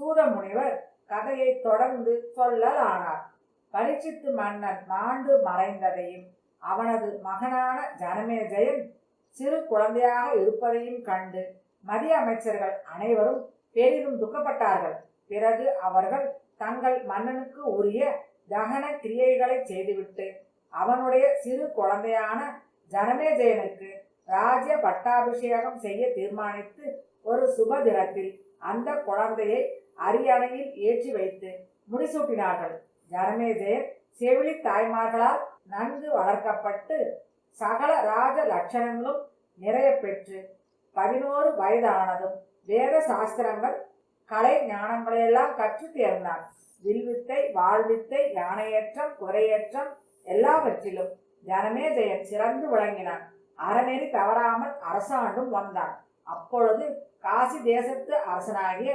சூத முனிவர் கதையை தொடர்ந்து சொல்லலானார். பரீட்சித்து மன்னன் மாண்டு மறைந்ததையும் அவனது மகனான ஜனமேஜயன் சிறு குழந்தையாக இருப்பதையும் கண்டு மதிய அமைச்சர்கள் அனைவரும் பெரிதும் துக்கப்பட்டார்கள். பிறகு அவர்கள் தங்கள் மன்னனுக்கு உரிய தகன கிரியைகளை செய்துவிட்டு அவனுடைய சிறு குழந்தையான ஜனமேஜயனுக்கு ராஜ்ய பட்டாபிஷேகம் செய்ய தீர்மானித்து ஒரு சுபதினத்தில் அந்த குழந்தையை அரியணையில் ஏற்றி வைத்து முடிசூட்டினார்கள். ஜனமேஜயன் செவிலி தாய்மார்களால் நன்கு வளர்க்கப்பட்டு சகல ராஜ லட்சணங்களும் நிறைய பெற்று 11 வயதானதும் வேத சாஸ்திரங்கள் கலை ஞானங்களையெல்லாம் கற்று தேர்ந்தார். வில்வித்தை, வாழ்வித்தை, யானையேற்றம், குதிரையேற்றம் எல்லாவற்றிலும் ஜனமேஜயன் சிறந்து விளங்கினான். அறநெறி தவறாமல் அரசாண்டும் வந்தான். அப்பொழுது காசி தேசத்து அரசனாகிய